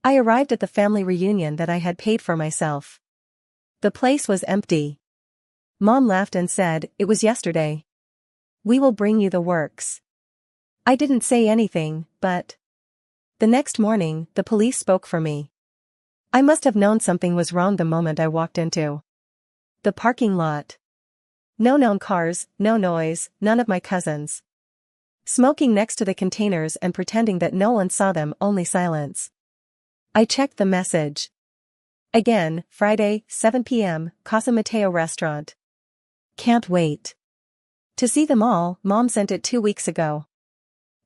I arrived at the family reunion that I had paid for myself. The place was empty. Mom laughed and said, "It was yesterday. We will bring you the works." I didn't say anything, but the next morning, the police spoke for me. I must have known something was wrong the moment I walked into the parking lot. No known cars, no noise, none of my cousins smoking next to the containers and pretending that no one saw them, only silence. I checked the message. Again, Friday, 7 p.m., Casa Mateo restaurant. Can't wait to see them all. Mom sent it 2 weeks ago.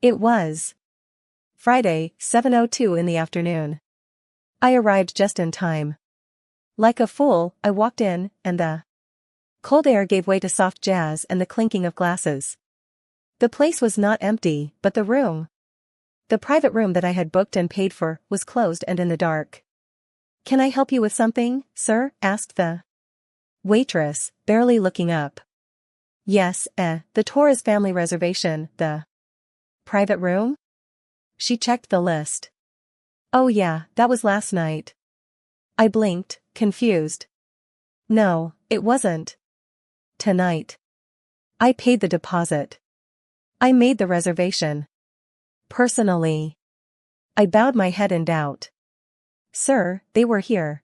It was Friday, 7:02 in the afternoon. I arrived just in time. Like a fool, I walked in, and the cold air gave way to soft jazz and the clinking of glasses. The place was not empty, but the private room that I had booked and paid for, was closed and in the dark. "Can I help you with something, sir?" asked the waitress, barely looking up. "Yes, the Torres family reservation, the private room?" She checked the list. "Oh yeah, that was last night." I blinked, confused. "No, it wasn't. Tonight. I paid the deposit. I made the reservation. Personally." I bowed my head in doubt. "Sir, they were here.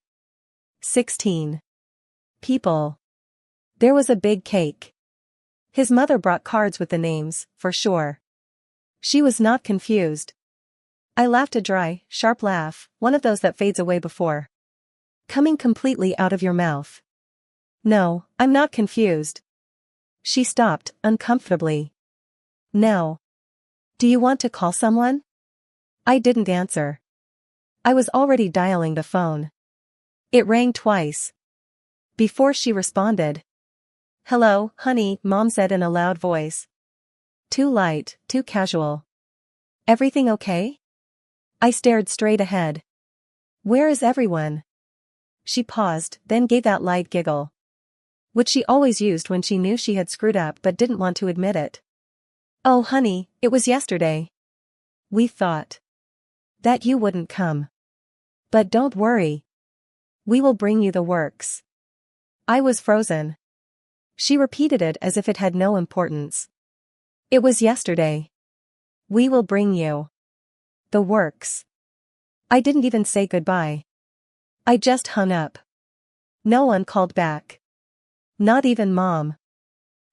16 people. There was a big cake. His mother brought cards with the names, for sure." She was not confused. I laughed a dry, sharp laugh, one of those that fades away before coming completely out of your mouth. "No, I'm not confused." She stopped, uncomfortably. "No. Do you want to call someone?" I didn't answer. I was already dialing the phone. It rang twice before she responded. "Hello, honey," Mom said in a loud voice. Too light, too casual. "Everything okay?" I stared straight ahead. "Where is everyone?" She paused, then gave that light giggle, which she always used when she knew she had screwed up but didn't want to admit it. "Oh honey, it was yesterday. We thought that you wouldn't come. But don't worry. We will bring you the works." I was frozen. She repeated it as if it had no importance. "It was yesterday. We will bring you the works." I didn't even say goodbye. I just hung up. No one called back. Not even Mom.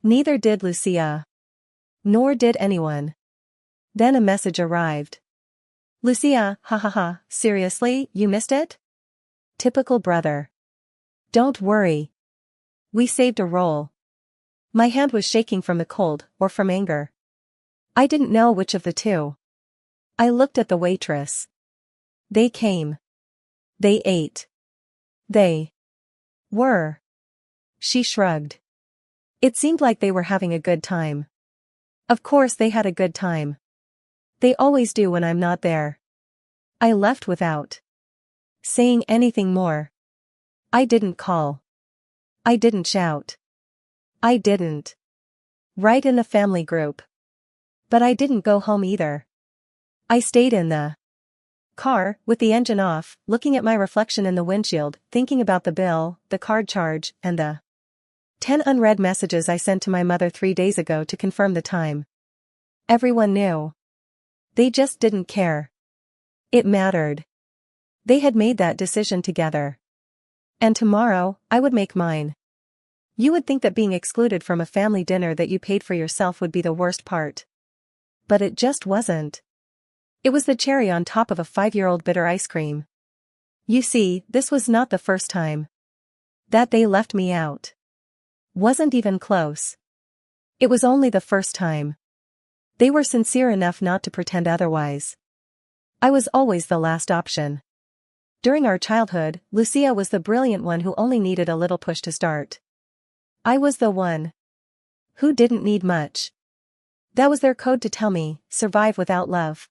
Neither did Lucia. Nor did anyone. Then a message arrived. "Lucia, ha, seriously, you missed it? Typical brother. Don't worry. We saved a roll." My hand was shaking from the cold, or from anger. I didn't know which of the two. I looked at the waitress. They came. They ate. They were. She shrugged. It seemed like they were having a good time. Of course they had a good time. They always do when I'm not there. I left without saying anything more. I didn't call. I didn't shout. I didn't write in the family group. But I didn't go home either. I stayed in the car, with the engine off, looking at my reflection in the windshield, thinking about the bill, the card charge, and the 10 unread messages I sent to my mother 3 days ago to confirm the time. Everyone knew. They just didn't care. It mattered. They had made that decision together. And tomorrow, I would make mine. You would think that being excluded from a family dinner that you paid for yourself would be the worst part. But it just wasn't. It was the cherry on top of a 5-year-old bitter ice cream. You see, this was not the first time that they left me out. Wasn't even close. It was only the first time. They were sincere enough not to pretend otherwise. I was always the last option. During our childhood, Lucia was the brilliant one who only needed a little push to start. I was the one who didn't need much. That was their code to tell me, survive without love.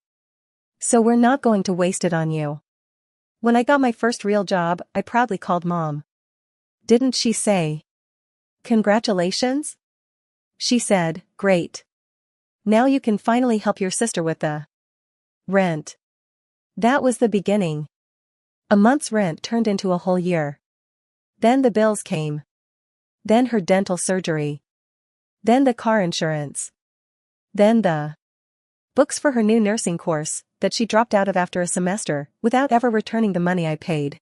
So we're not going to waste it on you. When I got my first real job, I proudly called Mom. Didn't she say, "Congratulations"? She said, "Great. Now you can finally help your sister with the rent." That was the beginning. A month's rent turned into a whole year. Then the bills came. Then her dental surgery. Then the car insurance. Then the books for her new nursing course that she dropped out of after a semester without ever returning the money I paid.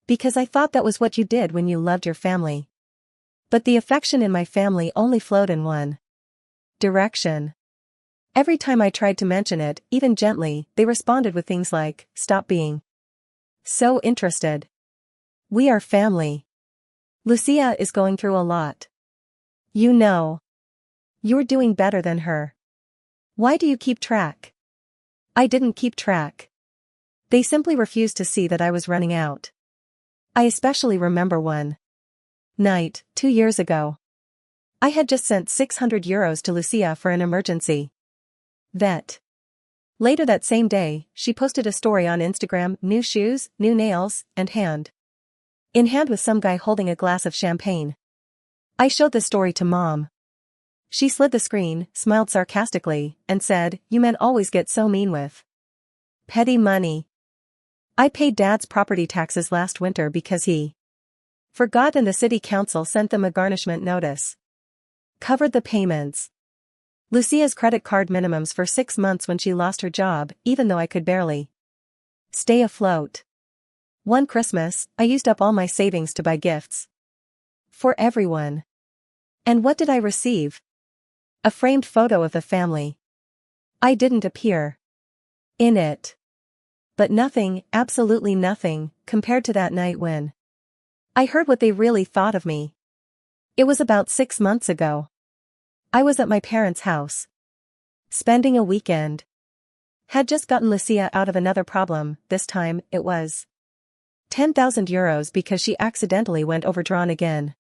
Because I thought that was what you did when you loved your family. But the affection in my family only flowed in one direction. Every time I tried to mention it, even gently, they responded with things like, "Stop being so interested. We are family. Lucia is going through a lot. You know. You're doing better than her. Why do you keep track?" I didn't keep track. They simply refused to see that I was running out. I especially remember one night, 2 years ago. I had just sent €600 to Lucia for an emergency vet. Later that same day, she posted a story on Instagram, new shoes, new nails, and hand in hand with some guy holding a glass of champagne. I showed the story to Mom. She slid the screen, smiled sarcastically, and said, "You men always get so mean with petty money." I paid Dad's property taxes last winter because he forgot, and the city council sent them a garnishment notice. Covered the payments. Lucia's credit card minimums for 6 months when she lost her job, even though I could barely stay afloat. One Christmas, I used up all my savings to buy gifts for everyone. And what did I receive? A framed photo of the family. I didn't appear in it. But nothing, absolutely nothing, compared to that night when I heard what they really thought of me. It was about 6 months ago. I was at my parents' house, spending a weekend. Had just gotten Lucia out of another problem. This time, it was €10,000 because she accidentally went overdrawn again.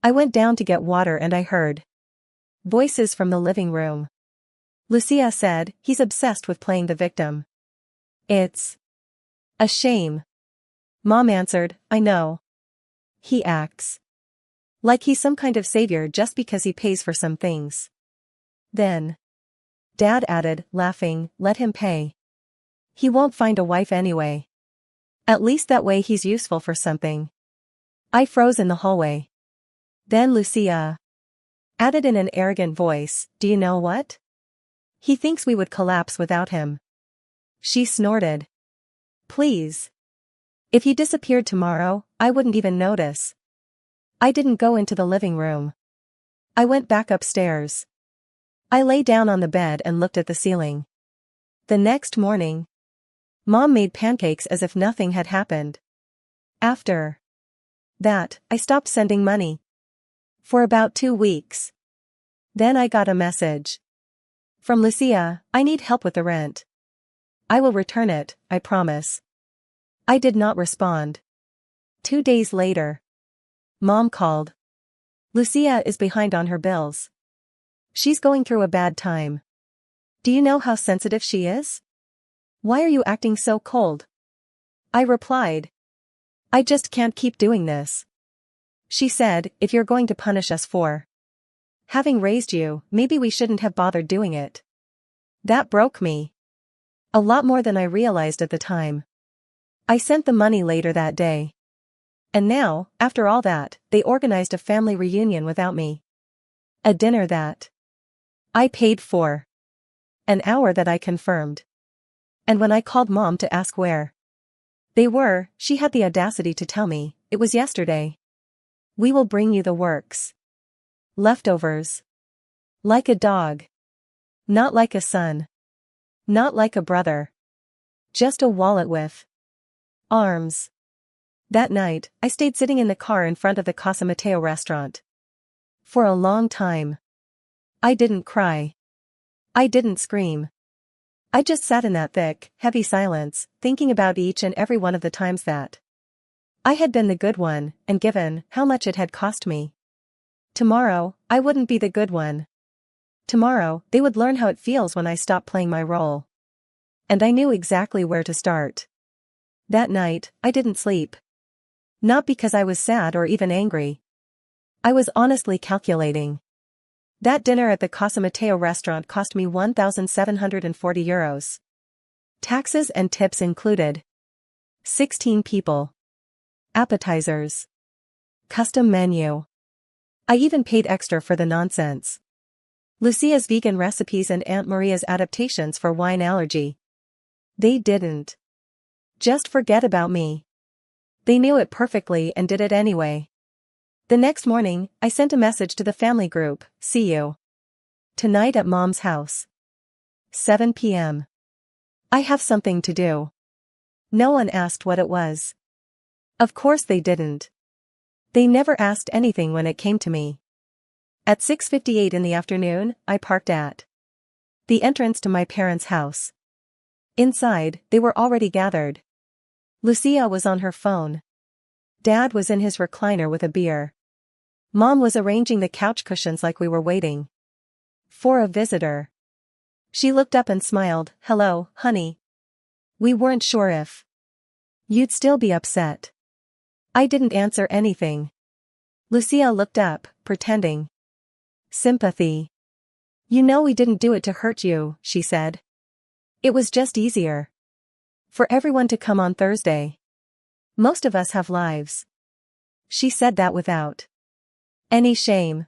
I went down to get water and I heard voices from the living room. Lucia said, "He's obsessed with playing the victim. It's a shame." Mom answered, "I know. He acts like he's some kind of savior just because he pays for some things." Then Dad added, laughing, "Let him pay. He won't find a wife anyway. At least that way he's useful for something." I froze in the hallway. Then Lucia added in an arrogant voice, "Do you know what? He thinks we would collapse without him." She snorted. "Please. If he disappeared tomorrow, I wouldn't even notice." I didn't go into the living room. I went back upstairs. I lay down on the bed and looked at the ceiling. The next morning, Mom made pancakes as if nothing had happened. After that, I stopped sending money. For about 2 weeks. Then I got a message from Lucia, "I need help with the rent. I will return it, I promise." I did not respond. 2 days later, Mom called. "Lucia is behind on her bills. She's going through a bad time. Do you know how sensitive she is? Why are you acting so cold?" I replied, "I just can't keep doing this." She said, "If you're going to punish us for having raised you, maybe we shouldn't have bothered doing it." That broke me. A lot more than I realized at the time. I sent the money later that day. And now, after all that, they organized a family reunion without me. A dinner that I paid for. An hour that I confirmed. And when I called Mom to ask where they were, she had the audacity to tell me, "It was yesterday. We will bring you the works. Leftovers. Like a dog. Not like a son. Not like a brother. Just a wallet with arms." That night, I stayed sitting in the car in front of the Casa Mateo restaurant. For a long time. I didn't cry. I didn't scream. I just sat in that thick, heavy silence, thinking about each and every one of the times that I had been the good one, and given how much it had cost me. Tomorrow, I wouldn't be the good one. Tomorrow, they would learn how it feels when I stop playing my role. And I knew exactly where to start. That night, I didn't sleep. Not because I was sad or even angry. I was honestly calculating. That dinner at the Casa Mateo restaurant cost me €1,740. Taxes and tips included. 16 people. Appetizers. Custom menu. I even paid extra for the nonsense. Lucia's vegan recipes and Aunt Maria's adaptations for wine allergy. They didn't just forget about me. They knew it perfectly and did it anyway. The next morning, I sent a message to the family group, "See you tonight at Mom's house. 7 p.m. I have something to do." No one asked what it was. Of course they didn't. They never asked anything when it came to me. At 6:58 in the afternoon, I parked at the entrance to my parents' house. Inside, they were already gathered. Lucia was on her phone. Dad was in his recliner with a beer. Mom was arranging the couch cushions like we were waiting for a visitor. She looked up and smiled. "Hello, honey. We weren't sure if you'd still be upset." I didn't answer anything. Lucia looked up, pretending sympathy. "You know we didn't do it to hurt you," she said. "It was just easier for everyone to come on Thursday. Most of us have lives." She said that without any shame.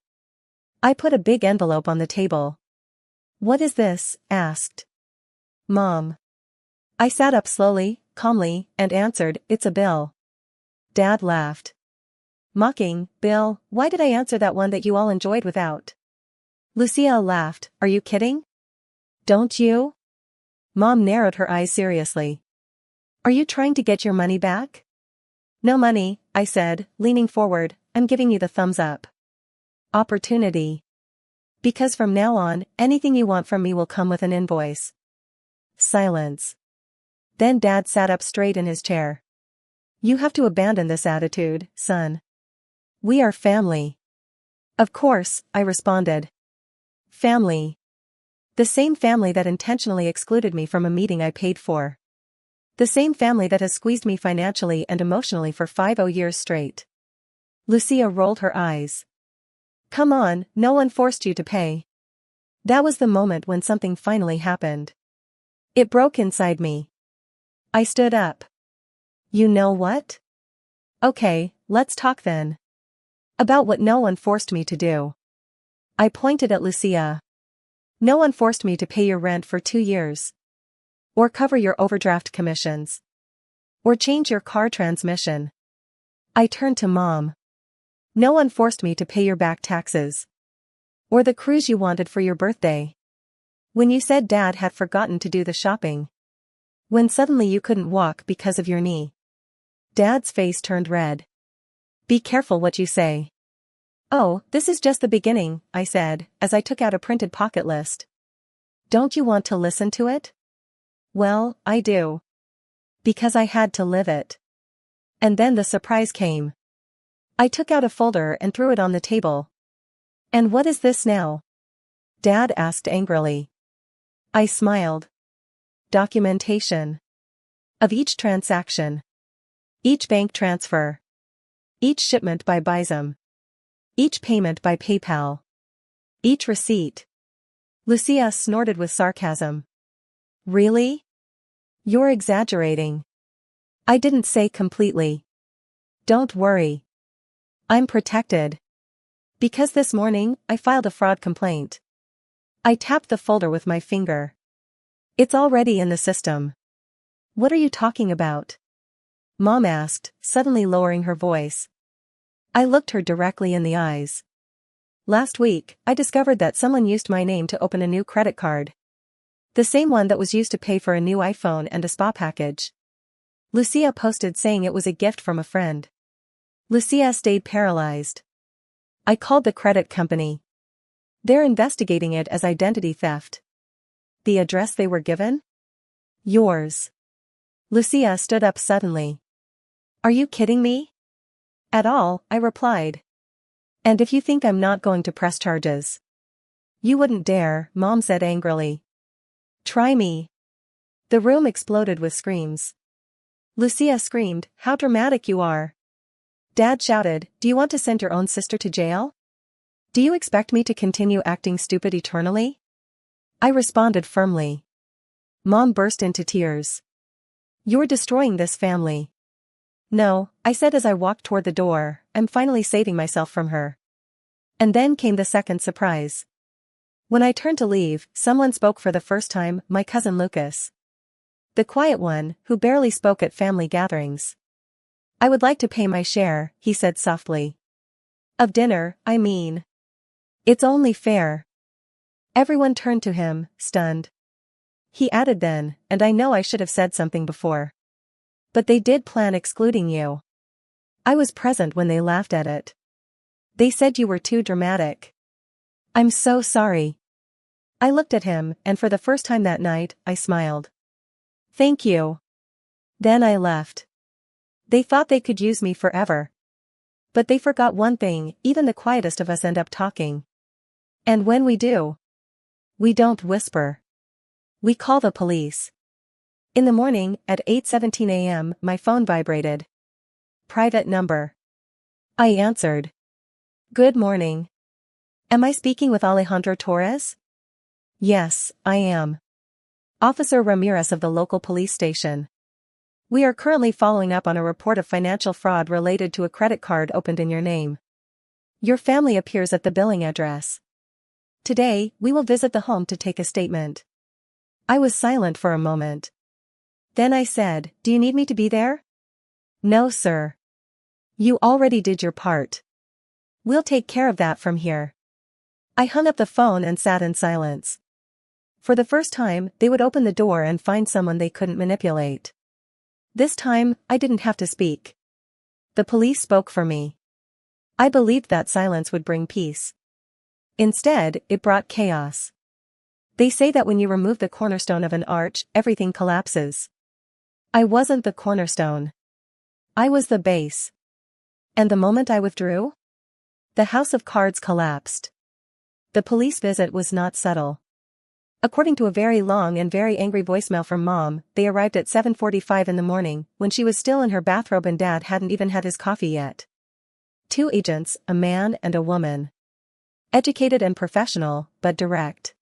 I put a big envelope on the table. "What is this?" asked Mom. I sat up slowly, calmly, and answered, "It's a bill." Dad laughed. Mocking, "Bill, why did I answer that one that you all enjoyed without?" Lucia laughed. "Are you kidding? Don't you?" Mom narrowed her eyes seriously. "Are you trying to get your money back?" "No money," I said, leaning forward. "I'm giving you the thumbs up opportunity. Because from now on, anything you want from me will come with an invoice." Silence. Then Dad sat up straight in his chair. "You have to abandon this attitude, son. We are family." "Of course," I responded. "Family. The same family that intentionally excluded me from a meeting I paid for. The same family that has squeezed me financially and emotionally for 50 years straight." Lucia rolled her eyes. "Come on, no one forced you to pay." That was the moment when something finally happened. It broke inside me. I stood up. "You know what? Okay, let's talk then. About what no one forced me to do." I pointed at Lucia. "No one forced me to pay your rent for 2 years. Or cover your overdraft commissions. Or change your car transmission." I turned to Mom. "No one forced me to pay your back taxes. Or the cruise you wanted for your birthday. When you said Dad had forgotten to do the shopping. When suddenly you couldn't walk because of your knee." Dad's face turned red. "Be careful what you say." "Oh, this is just the beginning," I said, as I took out a printed pocket list. "Don't you want to listen to it?" "Well, I do. Because I had to live it." And then the surprise came. I took out a folder and threw it on the table. "And what is this now?" Dad asked angrily. I smiled. "Documentation. Of each transaction. Each bank transfer. Each shipment by Bizum. Each payment by PayPal. Each receipt." Lucia snorted with sarcasm. "Really? You're exaggerating." I didn't say completely. "Don't worry. I'm protected. Because this morning, I filed a fraud complaint." I tapped the folder with my finger. "It's already in the system." "What are you talking about?" Mom asked, suddenly lowering her voice. I looked her directly in the eyes. "Last week, I discovered that someone used my name to open a new credit card. The same one that was used to pay for a new iPhone and a spa package. Lucia posted saying it was a gift from a friend." Lucia stayed paralyzed. I called the credit company. They're investigating it as identity theft. The address they were given? Yours. Lucia stood up suddenly. "Are you kidding me?" "At all," I replied. "And if you think I'm not going to press charges." "You wouldn't dare," Mom said angrily. "Try me." The room exploded with screams. Lucia screamed, "How dramatic you are." Dad shouted, "Do you want to send your own sister to jail? Do you expect me to continue acting stupid eternally?" I responded firmly. Mom burst into tears. You're destroying this family. No, I said as I walked toward the door, I'm finally saving myself from her. And then came the second surprise. When I turned to leave, someone spoke for the first time, my cousin Lucas. The quiet one, who barely spoke at family gatherings. I would like to pay my share, he said softly. Of dinner, I mean. It's only fair. Everyone turned to him, stunned. He added then, and I know I should have said something before. But they did plan excluding you. I was present when they laughed at it. They said you were too dramatic. I'm so sorry. I looked at him, and for the first time that night, I smiled. Thank you. Then I left. They thought they could use me forever. But they forgot one thing, even the quietest of us end up talking. And when we do, we don't whisper. We call the police. In the morning, at 8:17 a.m., my phone vibrated. Private number. I answered. Good morning. Am I speaking with Alejandro Torres? Yes, I am. Officer Ramirez of the local police station. We are currently following up on a report of financial fraud related to a credit card opened in your name. Your family appears at the billing address. Today, we will visit the home to take a statement. I was silent for a moment. Then I said, do you need me to be there? No, sir. You already did your part. We'll take care of that from here. I hung up the phone and sat in silence. For the first time, they would open the door and find someone they couldn't manipulate. This time, I didn't have to speak. The police spoke for me. I believed that silence would bring peace. Instead, it brought chaos. They say that when you remove the cornerstone of an arch, everything collapses. I wasn't the cornerstone. I was the base. And the moment I withdrew, the house of cards collapsed. The police visit was not subtle. According to a very long and very angry voicemail from Mom, they arrived at 7:45 in the morning, when she was still in her bathrobe and Dad hadn't even had his coffee yet. 2 agents, a man and a woman. Educated and professional, but direct.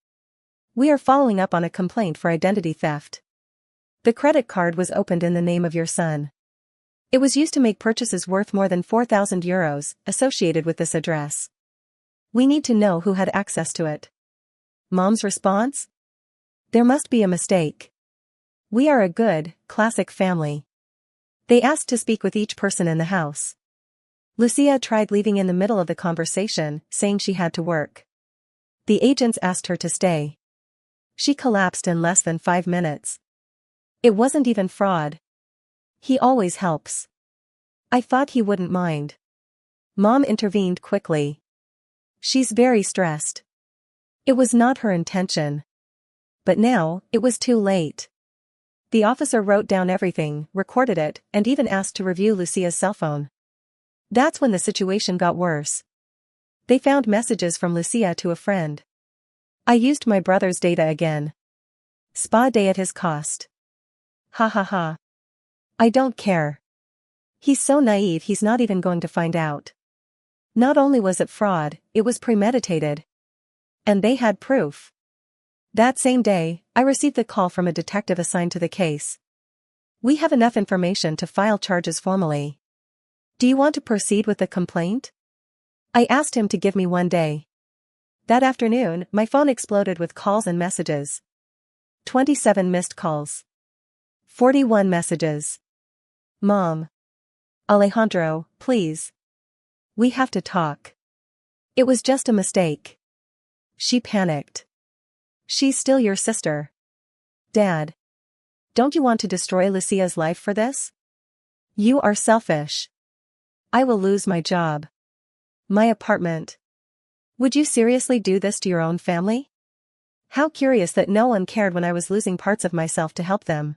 We are following up on a complaint for identity theft. The credit card was opened in the name of your son. It was used to make purchases worth more than 4,000 euros, associated with this address. We need to know who had access to it. Mom's response? There must be a mistake. We are a good, classic family. They asked to speak with each person in the house. Lucia tried leaving in the middle of the conversation, saying she had to work. The agents asked her to stay. She collapsed in less than 5 minutes. It wasn't even fraud. He always helps. I thought he wouldn't mind. Mom intervened quickly. She's very stressed. It was not her intention. But now, it was too late. The officer wrote down everything, recorded it, and even asked to review Lucia's cell phone. That's when the situation got worse. They found messages from Lucia to a friend. I used my brother's data again. Spa day at his cost. Ha ha ha. I don't care. He's so naive he's not even going to find out. Not only was it fraud, it was premeditated. And they had proof. That same day, I received a call from a detective assigned to the case. We have enough information to file charges formally. Do you want to proceed with the complaint? I asked him to give me 1 day. That afternoon, my phone exploded with calls and messages. 27 missed calls. 41 messages. Mom. Alejandro, please. We have to talk. It was just a mistake. She panicked. She's still your sister. Dad. Don't you want to destroy Lucia's life for this? You are selfish. I will lose my job. My apartment. Would you seriously do this to your own family? How curious that no one cared when I was losing parts of myself to help them.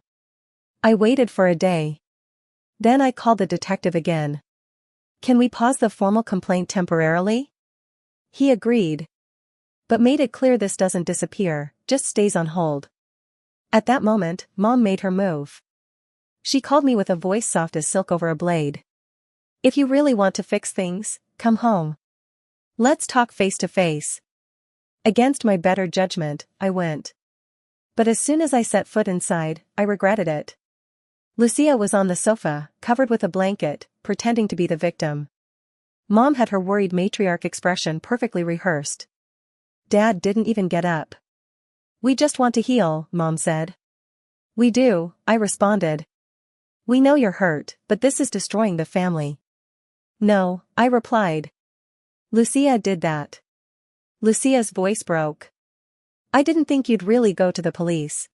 I waited for a day. Then I called the detective again. Can we pause the formal complaint temporarily? He agreed. But made it clear this doesn't disappear, just stays on hold. At that moment, Mom made her move. She called me with a voice soft as silk over a blade. If you really want to fix things, come home. Let's talk face to face. Against my better judgment, I went. But as soon as I set foot inside, I regretted it. Lucia was on the sofa, covered with a blanket, pretending to be the victim. Mom had her worried matriarch expression perfectly rehearsed. Dad didn't even get up. "We just want to heal," Mom said. "We do," I responded. "We know you're hurt, but this is destroying the family." "No," I replied. "Lucia did that." Lucia's voice broke. "I didn't think you'd really go to the police."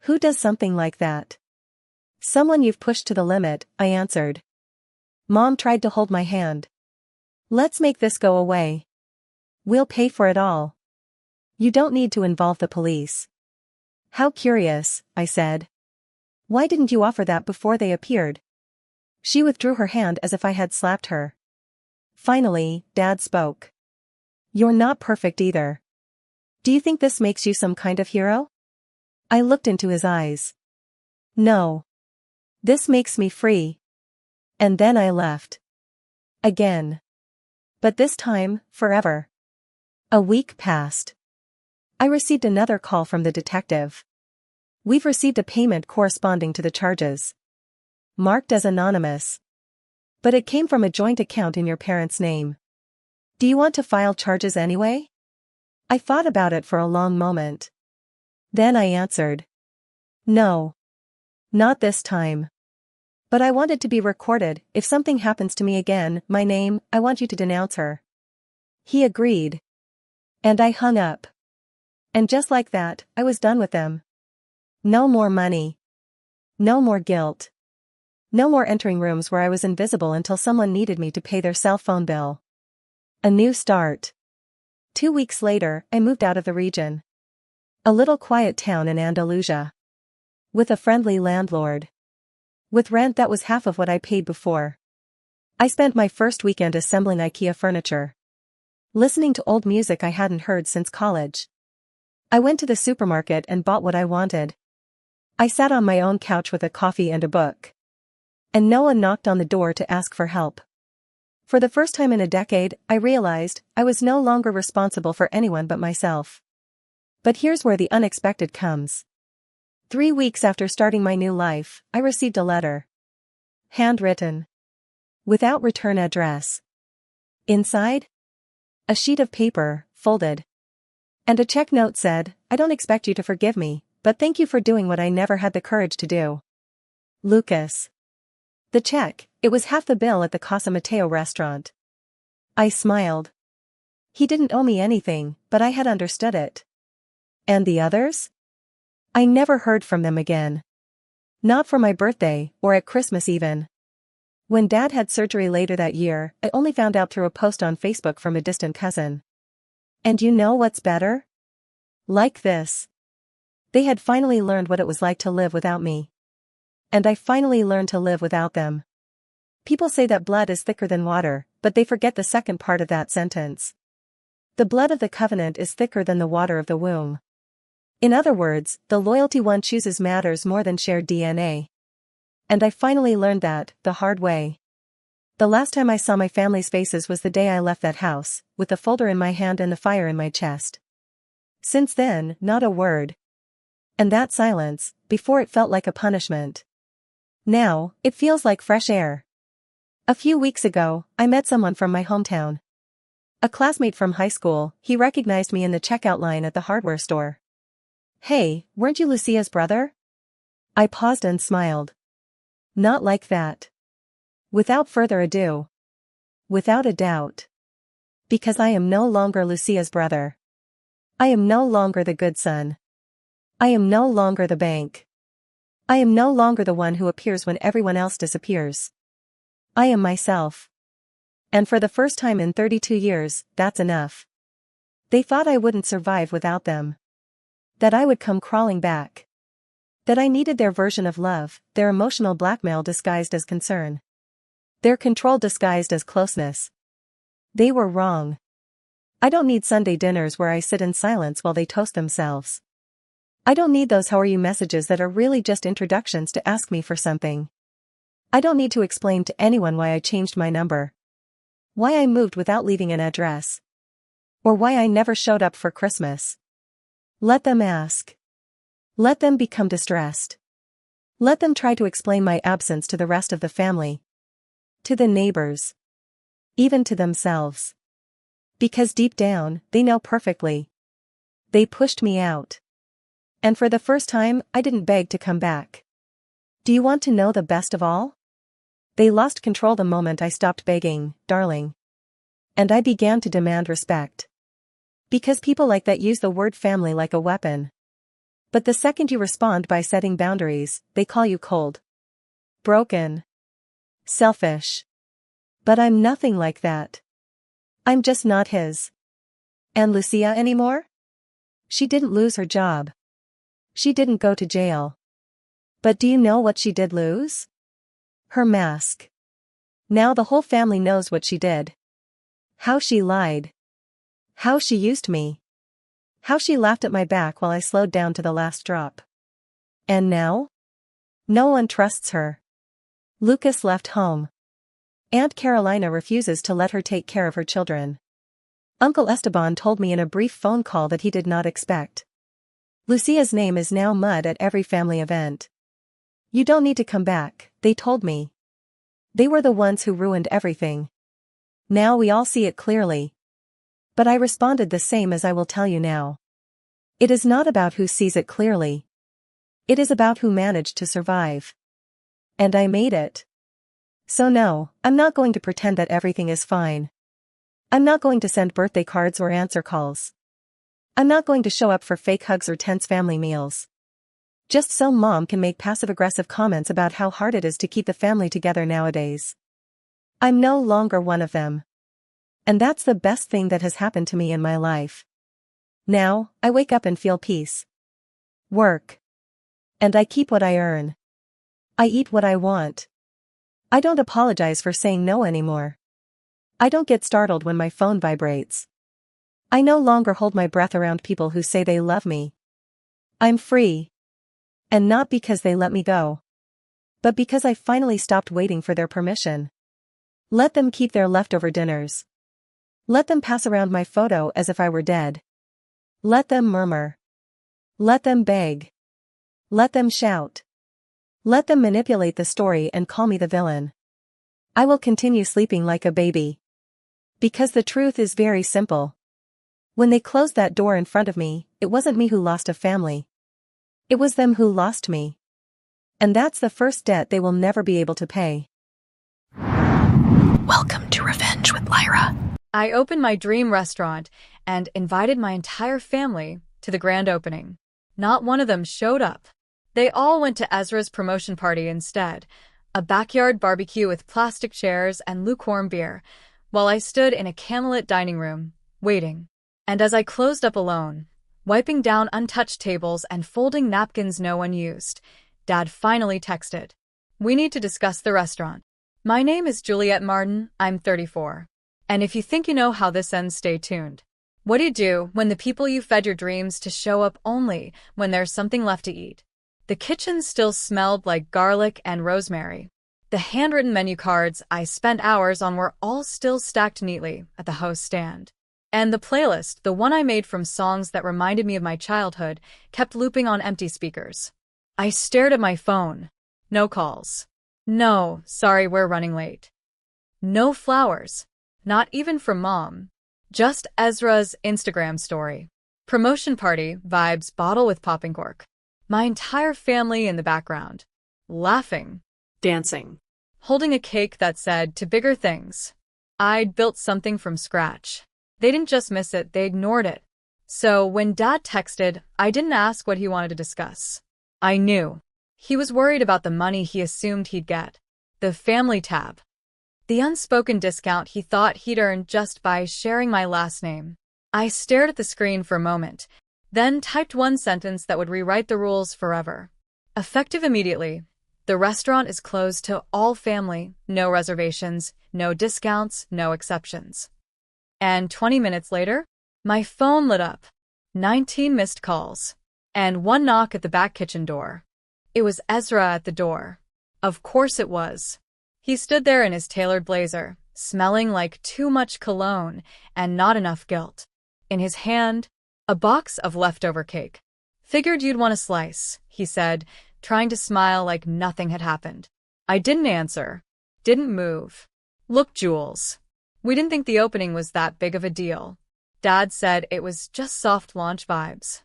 "Who does something like that?" "Someone you've pushed to the limit," I answered. Mom tried to hold my hand. "Let's make this go away. We'll pay for it all. You don't need to involve the police." "How curious," I said. "Why didn't you offer that before they appeared?" She withdrew her hand as if I had slapped her. Finally, Dad spoke. "You're not perfect either. Do you think this makes you some kind of hero?" I looked into his eyes. "No. This makes me free." And then I left. Again. But this time, forever. A week passed. I received another call from the detective. "We've received a payment corresponding to the charges. Marked as anonymous. But it came from a joint account in your parents' name. Do you want to file charges anyway?" I thought about it for a long moment. Then I answered. "No. Not this time. But I want it to be recorded. If something happens to me again, my name, I want you to denounce her." He agreed. And I hung up. And just like that, I was done with them. No more money. No more guilt. No more entering rooms where I was invisible until someone needed me to pay their cell phone bill. A new start. 2 weeks later, I moved out of the region. A little quiet town in Andalusia. With a friendly landlord. With rent that was half of what I paid before. I spent my first weekend assembling IKEA furniture. Listening to old music I hadn't heard since college. I went to the supermarket and bought what I wanted. I sat on my own couch with a coffee and a book. And no one knocked on the door to ask for help. For the first time in a decade, I realized I was no longer responsible for anyone but myself. But here's where the unexpected comes. 3 weeks after starting my new life, I received a letter. Handwritten. Without return address. Inside? A sheet of paper, folded. And a check note said, "I don't expect you to forgive me, but thank you for doing what I never had the courage to do. Lucas." The check, it was half the bill at the Casa Mateo restaurant. I smiled. He didn't owe me anything, but I had understood it. And the others? I never heard from them again. Not for my birthday, or at Christmas even. When Dad had surgery later that year, I only found out through a post on Facebook from a distant cousin. And you know what's better? Like this. They had finally learned what it was like to live without me. And I finally learned to live without them. People say that blood is thicker than water, but they forget the second part of that sentence. The blood of the covenant is thicker than the water of the womb. In other words, the loyalty one chooses matters more than shared DNA. And I finally learned that, the hard way. The last time I saw my family's faces was the day I left that house, with the folder in my hand and the fire in my chest. Since then, not a word. And that silence, before it felt like a punishment. Now, it feels like fresh air. A few weeks ago, I met someone from my hometown. A classmate from high school. He recognized me in the checkout line at the hardware store. "Hey, weren't you Lucia's brother?" I paused and smiled. Not like that. Without further ado. Without a doubt. Because I am no longer Lucia's brother. I am no longer the good son. I am no longer the bank. I am no longer the one who appears when everyone else disappears. I am myself. And for the first time in 32 years, that's enough. They thought I wouldn't survive without them. That I would come crawling back. That I needed their version of love, their emotional blackmail disguised as concern. Their control disguised as closeness. They were wrong. I don't need Sunday dinners where I sit in silence while they toast themselves. I don't need those "how are you" messages that are really just introductions to ask me for something. I don't need to explain to anyone why I changed my number. Why I moved without leaving an address. Or why I never showed up for Christmas. Let them ask. Let them become distressed. Let them try to explain my absence to the rest of the family. To the neighbors. Even to themselves. Because deep down, they know perfectly. They pushed me out. And for the first time, I didn't beg to come back. Do you want to know the best of all? They lost control the moment I stopped begging, darling. And I began to demand respect. Because people like that use the word family like a weapon. But the second you respond by setting boundaries, they call you cold. Broken. Selfish. But I'm nothing like that. I'm just not his. And Lucia anymore? She didn't lose her job. She didn't go to jail. But do you know what she did lose? Her mask. Now the whole family knows what she did. How she lied. How she used me. How she laughed at my back while I slowed down to the last drop. And now? No one trusts her. Lucas left home. Aunt Carolina refuses to let her take care of her children. Uncle Esteban told me in a brief phone call that he did not expect. Lucia's name is now mud at every family event. You don't need to come back, they told me. They were the ones who ruined everything. Now we all see it clearly. But I responded the same as I will tell you now. It is not about who sees it clearly. It is about who managed to survive. And I made it. So no, I'm not going to pretend that everything is fine. I'm not going to send birthday cards or answer calls. I'm not going to show up for fake hugs or tense family meals. Just so mom can make passive-aggressive comments about how hard it is to keep the family together nowadays. I'm no longer one of them. And that's the best thing that has happened to me in my life. Now, I wake up and feel peace. Work. And I keep what I earn. I eat what I want. I don't apologize for saying no anymore. I don't get startled when my phone vibrates. I no longer hold my breath around people who say they love me. I'm free. And not because they let me go. But because I finally stopped waiting for their permission. Let them keep their leftover dinners. Let them pass around my photo as if I were dead. Let them murmur. Let them beg. Let them shout. Let them manipulate the story and call me the villain. I will continue sleeping like a baby. Because the truth is very simple. When they closed that door in front of me, it wasn't me who lost a family. It was them who lost me. And that's the first debt they will never be able to pay. Welcome to Revenge with Lyra. I opened my dream restaurant and invited my entire family to the grand opening. Not one of them showed up. They all went to Ezra's promotion party instead, a backyard barbecue with plastic chairs and lukewarm beer, while I stood in a candlelit dining room, waiting. And as I closed up alone, wiping down untouched tables and folding napkins no one used, Dad finally texted, "We need to discuss the restaurant. My name is Juliet Martin, I'm 34. And if you think you know how this ends, stay tuned. What do you do when the people you fed your dreams to show up only when there's something left to eat? The kitchen still smelled like garlic and rosemary. The handwritten menu cards I spent hours on were all still stacked neatly at the host's stand. And the playlist, the one I made from songs that reminded me of my childhood, kept looping on empty speakers. I stared at my phone. No calls. No, sorry, we're running late. No flowers. Not even from Mom. Just Ezra's Instagram story. Promotion party vibes, bottle with popping cork. My entire family in the background. Laughing. Dancing. Holding a cake that said, "To bigger things." I'd built something from scratch. They didn't just miss it, they ignored it. So when Dad texted, I didn't ask what he wanted to discuss. I knew. He was worried about the money he assumed he'd get. The family tab. The unspoken discount he thought he'd earned just by sharing my last name. I stared at the screen for a moment, then typed one sentence that would rewrite the rules forever. Effective immediately. The restaurant is closed to all family, no reservations, no discounts, no exceptions. And 20 minutes later, my phone lit up. 19 missed calls. And one knock at the back kitchen door. It was Ezra at the door. Of course it was. He stood there in his tailored blazer, smelling like too much cologne and not enough guilt. In his hand, a box of leftover cake. "Figured you'd want a slice," he said, trying to smile like nothing had happened. I didn't answer. Didn't move. Look, Jules. We didn't think the opening was that big of a deal. Dad said it was just soft launch vibes.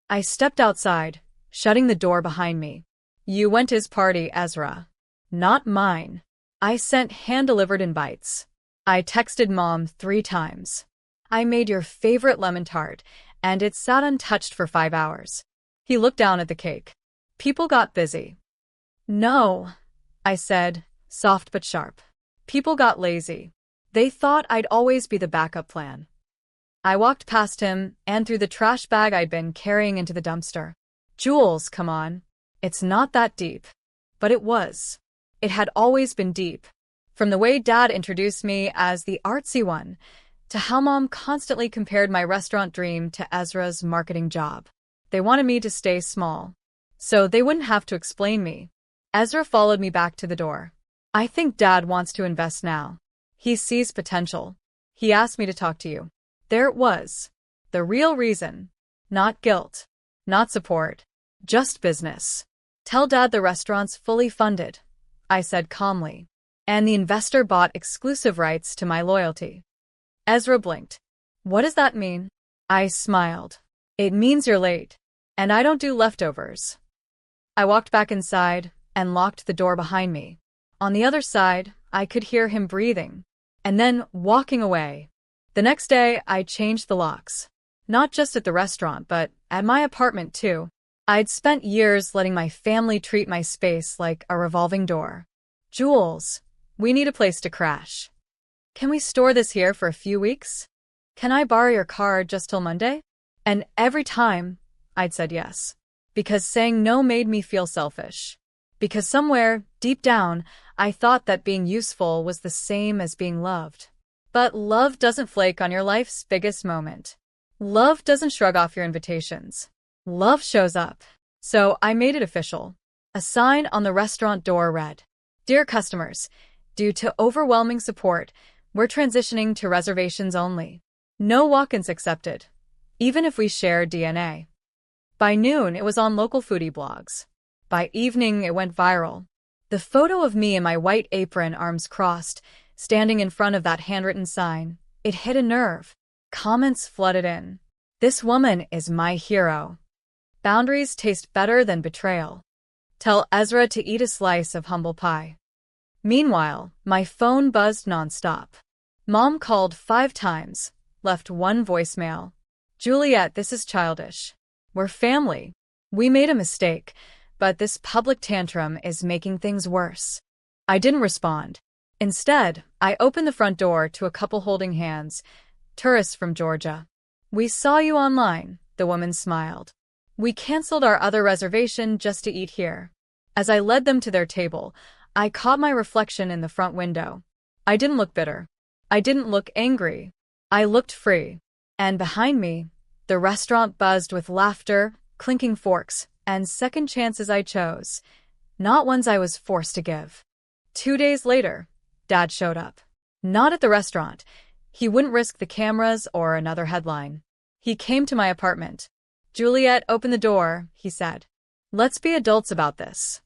I stepped outside, shutting the door behind me. You went to his party, Ezra. Not mine. I sent hand-delivered invites. I texted Mom 3 times. I made your favorite lemon tart, and it sat untouched for 5 hours. He looked down at the cake. People got busy. No, I said, soft but sharp. People got lazy. They thought I'd always be the backup plan. I walked past him and threw the trash bag I'd been carrying into the dumpster. Jules, come on. It's not that deep. But it was. It had always been deep. From the way Dad introduced me as the artsy one, to how Mom constantly compared my restaurant dream to Ezra's marketing job. They wanted me to stay small, so they wouldn't have to explain me. Ezra followed me back to the door. I think Dad wants to invest now. He sees potential. He asked me to talk to you. There it was. The real reason. Not guilt. Not support. Just business. Tell Dad the restaurant's fully funded, I said calmly. And the investor bought exclusive rights to my loyalty. Ezra blinked. What does that mean? I smiled. It means you're late, and I don't do leftovers. I walked back inside and locked the door behind me. On the other side, I could hear him breathing, and then walking away. The next day, I changed the locks. Not just at the restaurant, but at my apartment too. I'd spent years letting my family treat my space like a revolving door. Jules, we need a place to crash. Can we store this here for a few weeks? Can I borrow your car just till Monday? And every time, I'd said yes. Because saying no made me feel selfish. Because somewhere, deep down, I thought that being useful was the same as being loved. But love doesn't flake on your life's biggest moment. Love doesn't shrug off your invitations. Love shows up. So I made it official. A sign on the restaurant door read, "Dear customers, due to overwhelming support, we're transitioning to reservations only. No walk-ins accepted, even if we share DNA." By noon, it was on local foodie blogs. By evening, it went viral. The photo of me in my white apron, arms crossed, standing in front of that handwritten sign, it hit a nerve. Comments flooded in. This woman is my hero. Boundaries taste better than betrayal. Tell Ezra to eat a slice of humble pie. Meanwhile, my phone buzzed nonstop. Mom called 5 times, left 1 voicemail. Juliet, this is childish. We're family. We made a mistake, but this public tantrum is making things worse. I didn't respond. Instead, I opened the front door to a couple holding hands, tourists from Georgia. We saw you online, the woman smiled. We canceled our other reservation just to eat here. As I led them to their table, I caught my reflection in the front window. I didn't look bitter. I didn't look angry. I looked free. And behind me, the restaurant buzzed with laughter, clinking forks, and second chances I chose, not ones I was forced to give. 2 days later, Dad showed up. Not at the restaurant. He wouldn't risk the cameras or another headline. He came to my apartment. Juliet, open the door, he said. Let's be adults about this.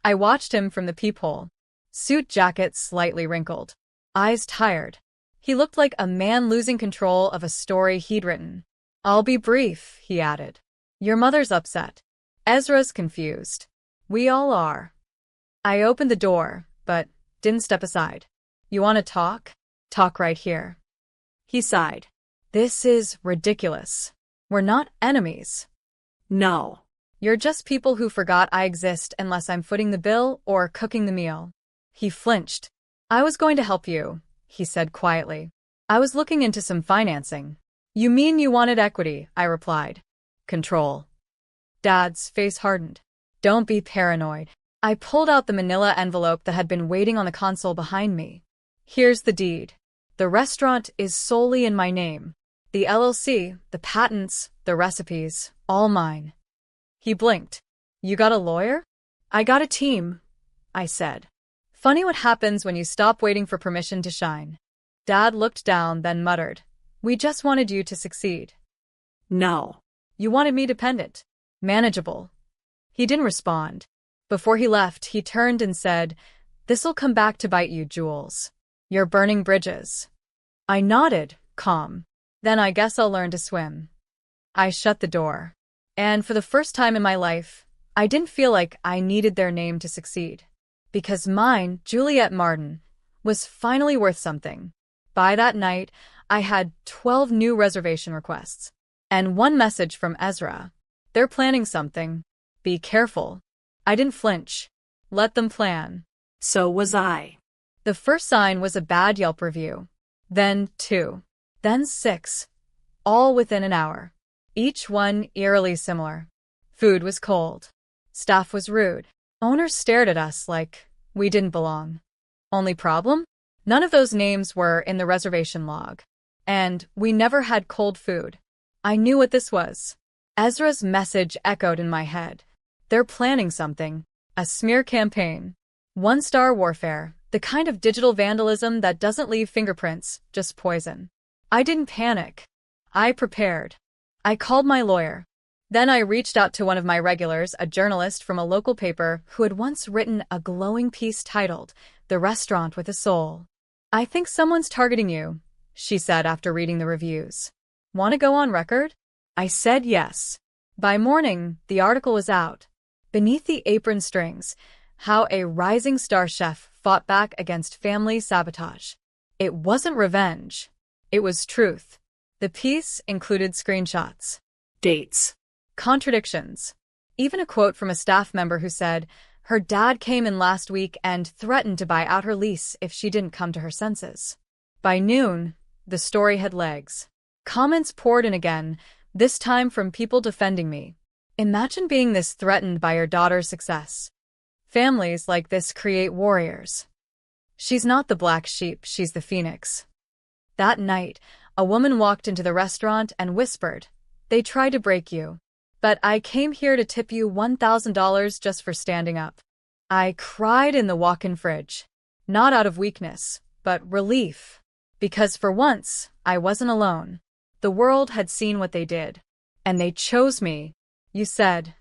I watched him from the peephole. Suit jacket slightly wrinkled. Eyes tired. He looked like a man losing control of a story he'd written. I'll be brief, he added. Your mother's upset. Ezra's confused. We all are. I opened the door, but didn't step aside. You want to talk? Talk right here. He sighed. This is ridiculous. We're not enemies. No. You're just people who forgot I exist unless I'm footing the bill or cooking the meal. He flinched. I was going to help you, he said quietly. I was looking into some financing. You mean you wanted equity, I replied. Control. Dad's face hardened. Don't be paranoid. I pulled out the manila envelope that had been waiting on the console behind me. Here's the deed. The restaurant is solely in my name. The LLC, the patents, the recipes, all mine. He blinked. You got a lawyer? I got a team, I said. Funny what happens when you stop waiting for permission to shine. Dad looked down, then muttered. We just wanted you to succeed. No. You wanted me dependent. Manageable. He didn't respond. Before he left, he turned and said, "This'll come back to bite you, Jules. You're burning bridges." I nodded, calm. Then I guess I'll learn to swim. I shut the door. And for the first time in my life, I didn't feel like I needed their name to succeed. Because mine, Juliet Martin, was finally worth something. By that night, I had 12 new reservation requests. And one message from Ezra. "They're planning something. Be careful." I didn't flinch. Let them plan. So was I. The first sign was a bad Yelp review. Then 2. Then 6. All within an hour. Each one eerily similar. Food was cold. Staff was rude. Owners stared at us like we didn't belong. Only problem? None of those names were in the reservation log. And we never had cold food. I knew what this was. Ezra's message echoed in my head. They're planning something. A smear campaign. One-star warfare. The kind of digital vandalism that doesn't leave fingerprints, just poison. I didn't panic. I prepared. I called my lawyer. Then I reached out to one of my regulars, a journalist from a local paper who had once written a glowing piece titled, "The Restaurant with a Soul." "I think someone's targeting you," she said after reading the reviews. "Want to go on record?" I said yes. By morning, the article was out. Beneath the apron strings, how a rising star chef fought back against family sabotage. It wasn't revenge. It was truth. The piece included screenshots, Dates, contradictions, even a quote from a staff member who said her dad came in last week and threatened to buy out her lease if she didn't come to her senses. By noon, the story had legs. Comments poured in again, this time from people defending me. Imagine being this threatened by your daughter's success. Families like this create warriors. She's not the black sheep, she's the phoenix. That night, a woman walked into the restaurant and whispered, "They tried to break you. But I came here to tip you $1,000 just for standing up." I cried in the walk-in fridge. Not out of weakness, but relief. Because for once, I wasn't alone. The world had seen what they did. And they chose me. You said.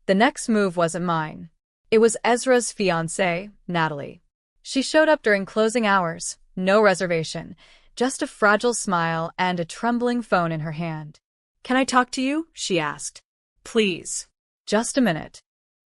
The next move wasn't mine. It was Ezra's fiancée, Natalie. She showed up during closing hours, no reservation, just a fragile smile and a trembling phone in her hand. "Can I talk to you?" she asked. "Please." Just a minute.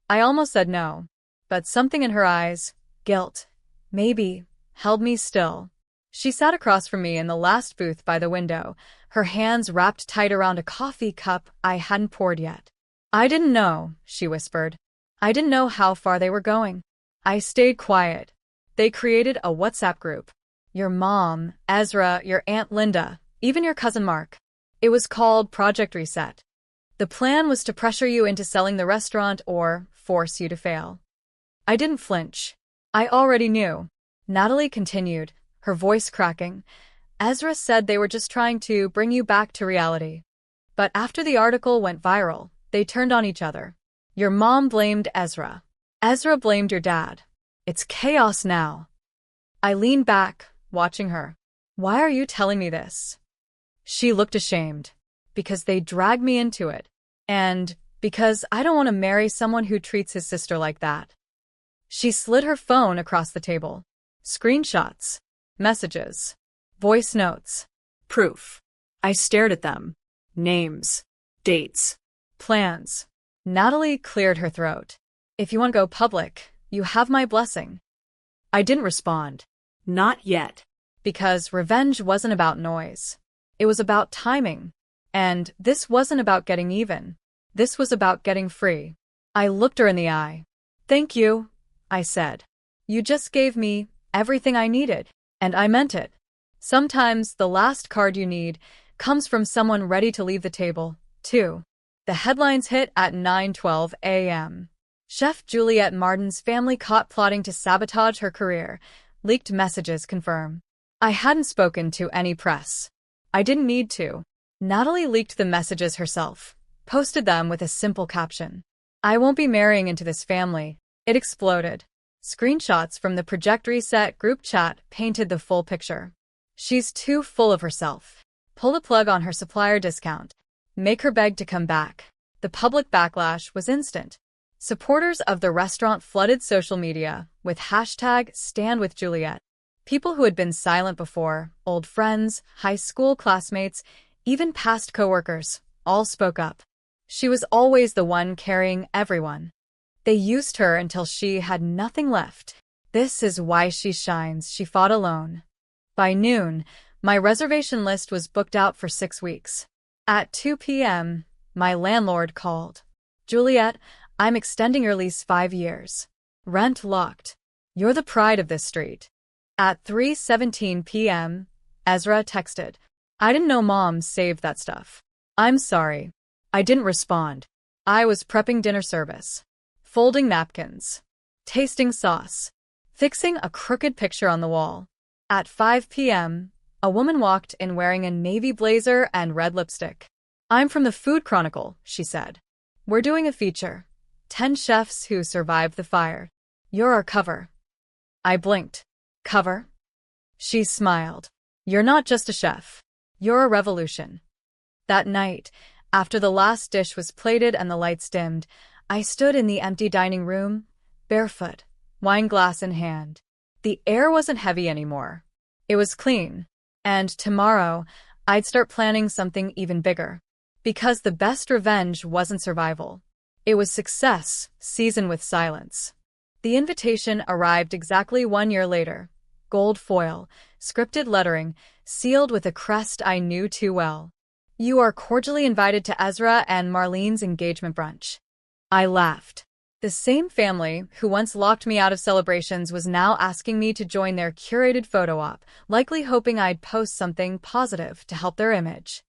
I almost said no, but something in her eyes, guilt, maybe, held me still. She sat across from me in the last booth by the window, her hands wrapped tight around a coffee cup I hadn't poured yet. "I didn't know," she whispered. "I didn't know how far they were going." I stayed quiet. They created a WhatsApp group. Your mom, Ezra, your Aunt Linda, even your cousin Mark. It was called Project Reset. The plan was to pressure you into selling the restaurant or force you to fail. I didn't flinch. I already knew. Natalie continued, her voice cracking. "Ezra said they were just trying to bring you back to reality. But after the article went viral, they turned on each other. Your mom blamed Ezra. Ezra blamed your dad. It's chaos now." I leaned back, watching her. "Why are you telling me this?" She looked ashamed. "Because they dragged me into it. And because I don't want to marry someone who treats his sister like that." She slid her phone across the table. Screenshots. Messages. Voice notes. Proof. I stared at them. Names. Dates. Plans. Natalie cleared her throat. "If you want to go public, you have my blessing." I didn't respond. Not yet. Because revenge wasn't about noise. It was about timing. And this wasn't about getting even. This was about getting free. I looked her in the eye. "Thank you," I said. "You just gave me everything I needed." And I meant it. Sometimes the last card you need comes from someone ready to leave the table, too. The headlines hit at 9:12 a.m. Chef Juliet Martin's family caught plotting to sabotage her career. Leaked messages confirm. I hadn't spoken to any press. I didn't need to. Natalie leaked the messages herself, posted them with a simple caption. "I won't be marrying into this family." It exploded. Screenshots from the Project Reset group chat painted the full picture. She's too full of herself. Pull the plug on her supplier discount. Make her beg to come back. The public backlash was instant. Supporters of the restaurant flooded social media with hashtag #StandWithJuliet. People who had been silent before, old friends, high school classmates, even past coworkers, all spoke up. She was always the one carrying everyone. They used her until she had nothing left. This is why she shines, she fought alone. By noon, my reservation list was booked out for 6 weeks. At 2 p.m., my landlord called. "Juliet, I'm extending your lease 5 years. Rent locked. You're the pride of this street." At 3:17 p.m., Ezra texted. "I didn't know Mom saved that stuff. I'm sorry." I didn't respond. I was prepping dinner service, folding napkins, tasting sauce, fixing a crooked picture on the wall. At 5 p.m., a woman walked in wearing a navy blazer and red lipstick. "I'm from the Food Chronicle," she said. "We're doing a feature. 10 chefs who survived the fire. You're our cover." I blinked. "Cover?" She smiled. "You're not just a chef. You're a revolution." That night, after the last dish was plated and the lights dimmed, I stood in the empty dining room, barefoot, wine glass in hand. The air wasn't heavy anymore. It was clean. And tomorrow, I'd start planning something even bigger. Because the best revenge wasn't survival. It was success, seasoned with silence. The invitation arrived exactly 1 year later. Gold foil, scripted lettering, sealed with a crest I knew too well. "You are cordially invited to Ezra and Marlene's engagement brunch." I laughed. The same family who once locked me out of celebrations was now asking me to join their curated photo op, likely hoping I'd post something positive to help their image.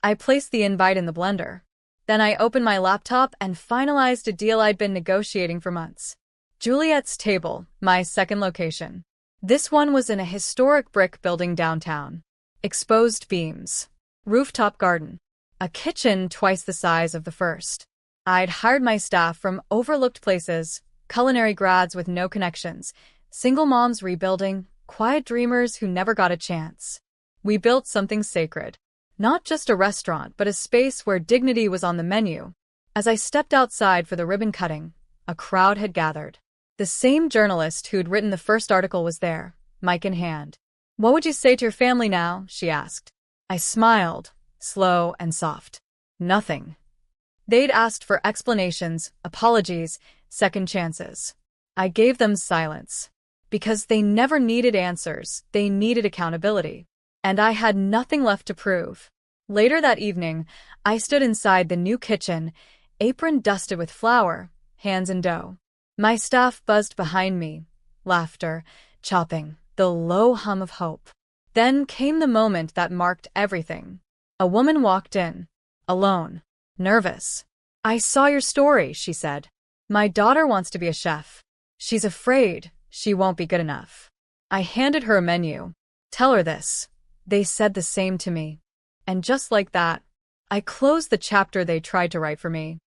I placed the invite in the blender. Then I opened my laptop and finalized a deal I'd been negotiating for months. Juliet's Table, my second location. This one was in a historic brick building downtown. Exposed beams. Rooftop garden. A kitchen twice the size of the first. I'd hired my staff from overlooked places, culinary grads with no connections, single moms rebuilding, quiet dreamers who never got a chance. We built something sacred. Not just a restaurant, but a space where dignity was on the menu. As I stepped outside for the ribbon cutting, a crowd had gathered. The same journalist who'd written the first article was there, mic in hand. "What would you say to your family now?" she asked. I smiled, slow and soft. "Nothing." They'd asked for explanations, apologies, second chances. I gave them silence. Because they never needed answers, they needed accountability. And I had nothing left to prove. Later that evening, I stood inside the new kitchen, apron dusted with flour, hands in dough. My staff buzzed behind me, laughter, chopping, the low hum of hope. Then came the moment that marked everything. A woman walked in, alone, nervous. "I saw your story," she said. "My daughter wants to be a chef. She's afraid she won't be good enough." I handed her a menu. "Tell her this." They said the same to me. And just like that, I closed the chapter they tried to write for me.